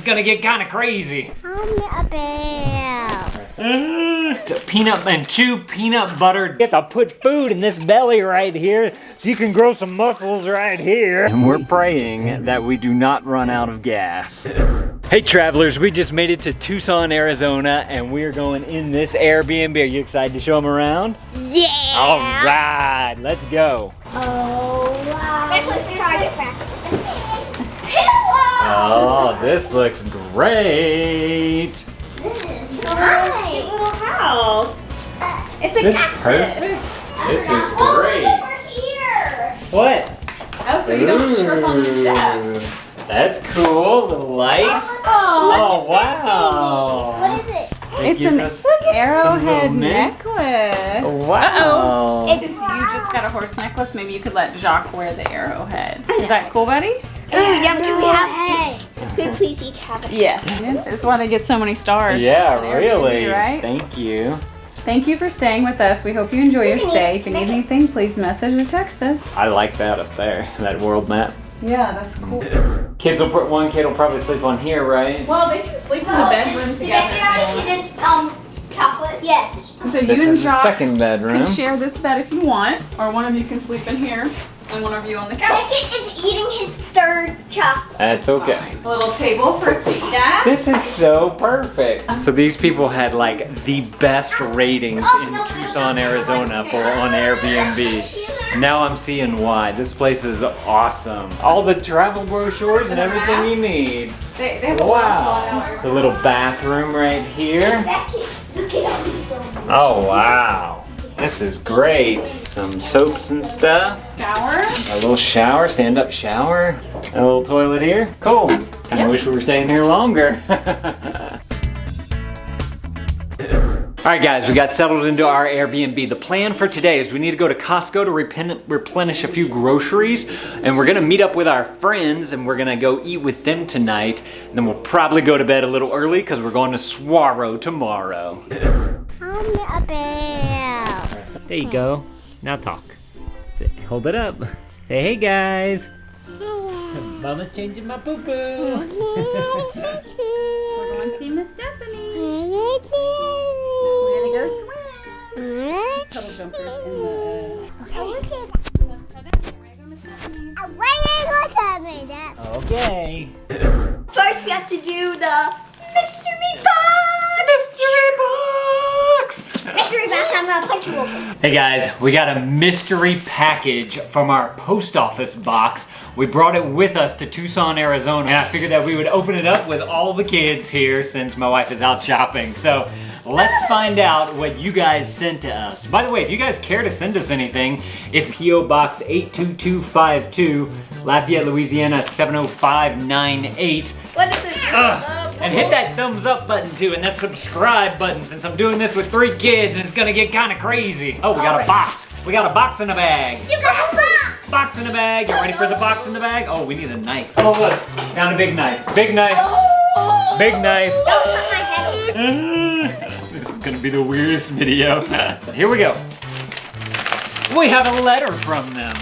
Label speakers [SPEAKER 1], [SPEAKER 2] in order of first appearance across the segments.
[SPEAKER 1] gonna get kind of crazy. Peanut and 2 peanut butter. Get to put food in this belly right here so you can grow some muscles right here. And we're praying that we do not run out of gas. Hey travelers, we just made it to Tucson, Arizona, and we're going in this Airbnb. Are you excited to show them around?
[SPEAKER 2] Yeah!
[SPEAKER 1] All right, let's go.
[SPEAKER 2] Oh, wow. Especially target practice.
[SPEAKER 1] Oh, this looks great.
[SPEAKER 2] This is nice. Little house. It's a cactus.
[SPEAKER 1] Perfect. This is great.
[SPEAKER 2] Over here.
[SPEAKER 1] What?
[SPEAKER 3] Oh, so you don't trip on the step.
[SPEAKER 1] That's cool. The light. Oh, wow.
[SPEAKER 2] What is it?
[SPEAKER 3] It's an arrowhead necklace.
[SPEAKER 1] Wow.
[SPEAKER 3] Since you just got a horse necklace, maybe you could let Jacques wear the arrowhead. Is that cool, buddy?
[SPEAKER 2] Ooh, yum, do we have heads? Could we please each have a head?
[SPEAKER 3] Yes. That's why they get so many stars.
[SPEAKER 1] Yeah,
[SPEAKER 3] on Airbnb,
[SPEAKER 1] really.
[SPEAKER 3] right?
[SPEAKER 1] Thank you.
[SPEAKER 3] Thank you for staying with us. We hope you enjoy your stay. If you need anything, please message or text us.
[SPEAKER 1] I like that up there, that world map.
[SPEAKER 3] Yeah, that's cool.
[SPEAKER 1] Kids will put, one kid will probably sleep on here, right?
[SPEAKER 3] Well, they can sleep in the bedroom together.
[SPEAKER 2] Chocolate? Yes.
[SPEAKER 3] So you
[SPEAKER 1] This
[SPEAKER 3] and
[SPEAKER 1] is the
[SPEAKER 3] Jacques
[SPEAKER 1] second bedroom.
[SPEAKER 3] can share this bed if you want, or one of you can sleep in here, and one of you on the couch.
[SPEAKER 2] Beckett is eating his third chocolate.
[SPEAKER 1] That's okay.
[SPEAKER 3] A little table for us to eat at.
[SPEAKER 1] This is so perfect. So these people had like the best ratings in Tucson, Arizona for on Airbnb. Now I'm seeing why. This place is awesome. All the travel brochures and everything you need.
[SPEAKER 3] They have a
[SPEAKER 1] Wow. The little bathroom right here.
[SPEAKER 2] Beckett, look at all these little.
[SPEAKER 1] Oh wow. This is great. Some soaps and stuff.
[SPEAKER 3] shower.
[SPEAKER 1] A little shower, stand-up shower. A little toilet here. Cool. Kinda wish we were staying here longer. All right guys, we got settled into our Airbnb. The plan for today is we need to go to Costco to replenish a few groceries, and we're gonna meet up with our friends and we're gonna go eat with them tonight. And then we'll probably go to bed a little early because we're going to Saguaro tomorrow. There you go. Now talk. Hold it up. Say hey guys. Mama's changing my poo-poo.
[SPEAKER 3] We're going to see Miss Stephanie. We're gonna go swim. Puddle jumpers in the.
[SPEAKER 1] Okay.
[SPEAKER 2] First, we have to do the mystery box. Mystery box. I'm gonna punch you open.
[SPEAKER 1] Hey guys, we got a mystery package from our post office box. We brought it with us to Tucson, Arizona, and I figured that we would open it up with all the kids here since my wife is out shopping. So let's find out what you guys sent to us. By the way, if you guys care to send us anything, it's P.O. Box 82252, Lafayette, Louisiana 70598.
[SPEAKER 2] What is this?
[SPEAKER 1] And hit that thumbs up button too, and that subscribe button, since I'm doing this with 3 kids and it's gonna get kind of crazy. Oh, we got a box. We got a box in the bag.
[SPEAKER 2] You got a box.
[SPEAKER 1] Box in the bag. You ready for the box in the bag? Oh, we need a knife. Oh, look. Found a big knife. Big knife. Big knife.
[SPEAKER 2] Don't cut my head.
[SPEAKER 1] This is gonna be the weirdest video. Here we go. We have a letter from them.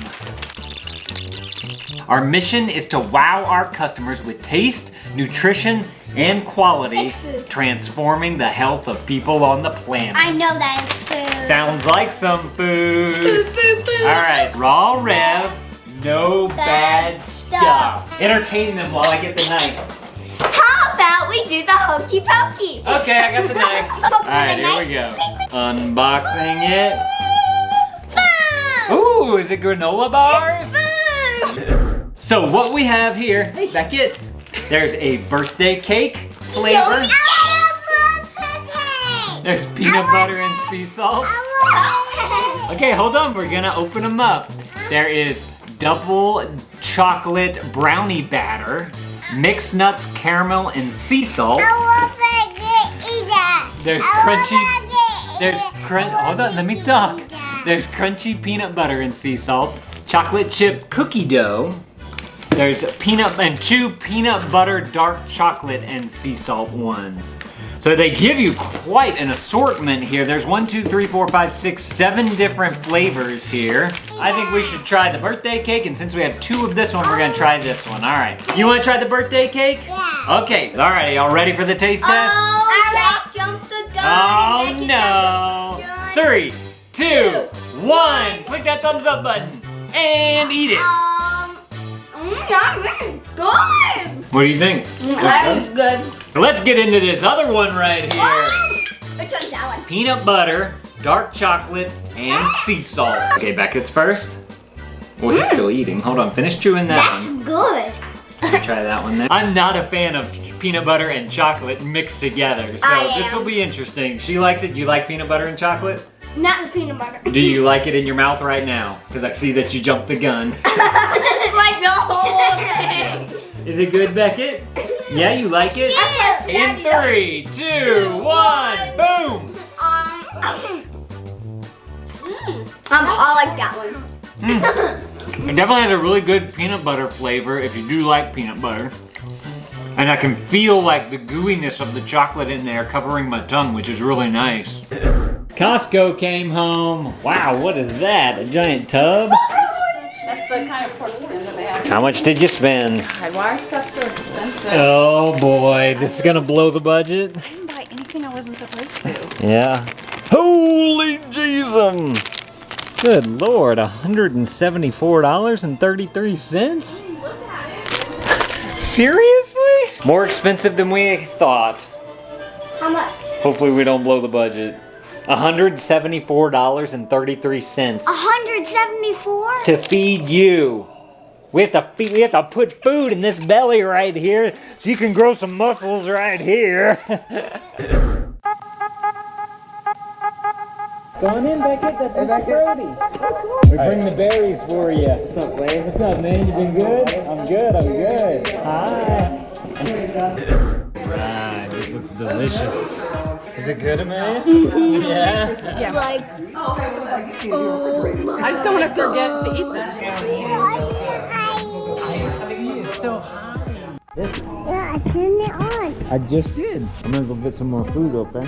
[SPEAKER 1] Our mission is to wow our customers with taste, nutrition, and quality, transforming the health of people on the planet.
[SPEAKER 2] I know that it's food.
[SPEAKER 1] Sounds like some food.
[SPEAKER 2] Food.
[SPEAKER 1] All right, raw rev, no bad stuff. Entertain them while I get the knife.
[SPEAKER 2] How about we do the hokey pokey?
[SPEAKER 1] Okay, I got the knife. All right, here we go. Unboxing it. Ooh, is it granola bars? So what we have here, Beckett, there's a birthday cake flavor. There's peanut butter and sea salt. Okay, hold on, we're gonna open them up. There is double chocolate brownie batter, mixed nuts, caramel, and sea salt. There's crunchy, hold on, let me talk. There's crunchy peanut butter and sea salt, chocolate chip cookie dough, There's peanut and 2 peanut butter dark chocolate and sea salt ones. So they give you quite an assortment here. There's 1, 2, 3, 4, 5, 6, 7 different flavors here. I think we should try the birthday cake, and since we have 2 of this one, we're gonna try this one. All right. You wanna try the birthday cake?
[SPEAKER 3] Yeah.
[SPEAKER 1] Okay, all right, y'all ready for the taste test?
[SPEAKER 3] Oh, jump the gun.
[SPEAKER 1] Oh
[SPEAKER 3] and
[SPEAKER 1] no. 3, 2, 1. Click that thumbs up button and eat it.
[SPEAKER 3] That's really good.
[SPEAKER 1] What do you think?
[SPEAKER 3] That is good.
[SPEAKER 1] Let's get into this other one right here.
[SPEAKER 3] Which one's that one?
[SPEAKER 1] Peanut butter, dark chocolate, and sea salt. Okay, Beckett's first. Well, he's still eating. Hold on, finish chewing that
[SPEAKER 3] That's
[SPEAKER 1] one.
[SPEAKER 3] good.
[SPEAKER 1] Let me try that one there. I'm not a fan of peanut butter and chocolate mixed together, so this will be interesting. She likes it. You like peanut butter and chocolate?
[SPEAKER 3] Not the peanut butter.
[SPEAKER 1] Do you like it in your mouth right now? Because I see that you jumped the gun.
[SPEAKER 3] Like the whole thing.
[SPEAKER 1] Is it good, Beckett? Yeah, you like it?
[SPEAKER 3] Yeah.
[SPEAKER 1] In 3, 2, 1, boom!
[SPEAKER 3] I like that one.
[SPEAKER 1] It definitely has a really good peanut butter flavor if you do like peanut butter. And I can feel like the gooiness of the chocolate in there covering my tongue, which is really nice. Costco came home. Wow, what is that? A giant tub?
[SPEAKER 2] That's the kind of pork skin that they have.
[SPEAKER 1] How much did you spend?
[SPEAKER 2] Why are stuff so expensive?
[SPEAKER 1] Oh boy, this is gonna blow the budget.
[SPEAKER 2] I didn't buy anything I wasn't supposed to.
[SPEAKER 1] Yeah. Holy Jesus! Good Lord, $174.33?
[SPEAKER 2] Look at it.
[SPEAKER 1] Seriously? More expensive than we thought.
[SPEAKER 3] How much?
[SPEAKER 1] Hopefully we don't blow the budget. $174.33
[SPEAKER 3] 174?
[SPEAKER 1] to feed you. We have to put food in this belly right here so you can grow some muscles right here. Go on in, Beckett. That's Mr. Brody. We bring the berries for you. What's up, Lane? What's up, man? You been good? I'm good. I'm good. Hi. Right, this looks delicious. Is it good, Amelia? Yeah.
[SPEAKER 3] Like,
[SPEAKER 2] I just don't want to forget to eat this.
[SPEAKER 1] It's so high.
[SPEAKER 3] yeah, I turned it on.
[SPEAKER 1] I just did. I'm gonna go get some more food, okay?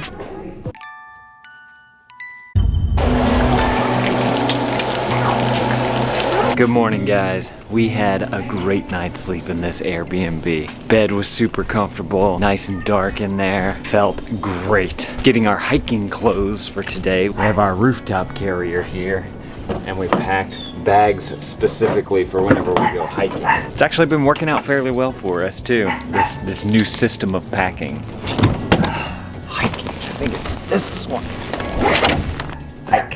[SPEAKER 1] Good morning, guys. We had a great night's sleep in this Airbnb. Bed was super comfortable, nice and dark in there. Felt great. Getting our hiking clothes for today. We have our rooftop carrier here, and we packed bags specifically for whenever we go hiking. It's actually been working out fairly well for us too, this new system of packing. Hiking, I think it's this one. Hike.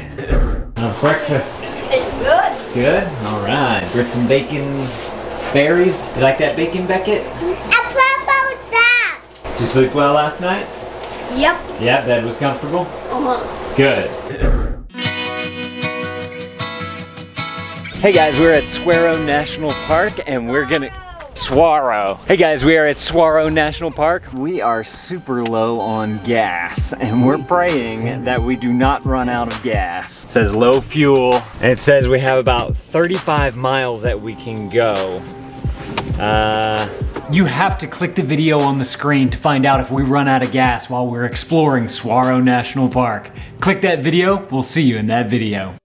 [SPEAKER 1] How's breakfast?
[SPEAKER 3] It's good.
[SPEAKER 1] Good? All right. Grits and bacon berries. You like that bacon, Beckett?
[SPEAKER 3] About that.
[SPEAKER 1] Did you sleep well last night?
[SPEAKER 3] Yep.
[SPEAKER 1] Yeah, bed was comfortable?
[SPEAKER 3] Uh-huh.
[SPEAKER 1] Good. Hey guys, we're at Saguaro National Park and we're gonna... Saguaro. Hey guys, we are at Saguaro National Park. We are super low on gas and we're praying that we do not run out of gas. It says low fuel. And it says we have about 35 miles that we can go. You have to click the video on the screen to find out if we run out of gas while we're exploring Saguaro National Park. Click that video, we'll see you in that video.